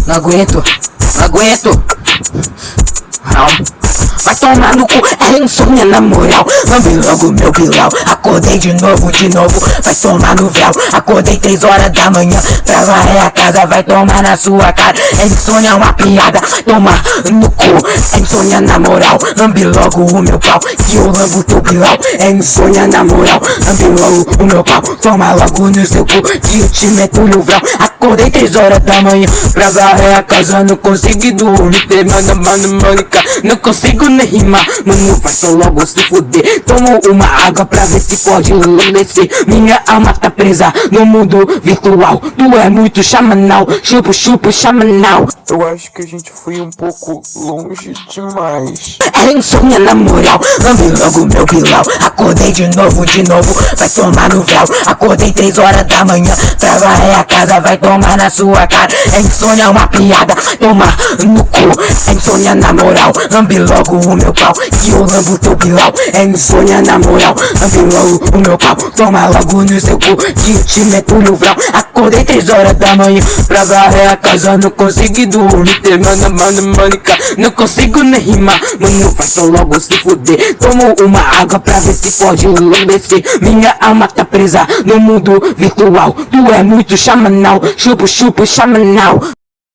Não aguento, não aguento. Vai tomar no cu, é insônia na moral. Lambe logo meu Bilal, acordei de novo. Vai tomar no véu, acordei 3 horas da manhã. Pra varrer a casa, vai tomar na sua cara. É insônia uma piada, toma no cu. É insônia na moral, lambe logo o meu pau, que eu lambo teu Bilal. É insônia na moral, lambe logo o meu pau, toma logo no seu cu, que eu te meto no véu. Acordei 3 horas da manhã, pra varrer a casa, não consigo dormir. Mano, não consigo nem rimar. Mano, vai só logo se fuder. Tomo uma água pra ver se pode enlouquecer. Minha alma tá presa no mundo virtual. Tu é muito chamanal, chupo chamanal. Eu acho que a gente foi um pouco longe demais. É insônia na moral, lambe logo meu Bilal. Acordei de novo, vai tomar no véu. Acordei 3 horas da manhã, pra varrer a casa, vai tomar na sua cara. É insônia uma piada, toma no cu. É insônia na moral, lambe logo o meu pau, que eu lambo teu Bilal. É insônia na moral, lambe logo o meu pau, toma logo no seu cu, que eu te meto no véu. Acordei 3 horas da manhã, pra varrer a casa, não consigo dormir. Manica, não consigo nem rimar. Mano, vai só logo se fuder. Tomo uma água pra ver se pode enlouquecer. Minha alma tá presa no mundo virtual. Tu é muito chamanal, chupo chamanal.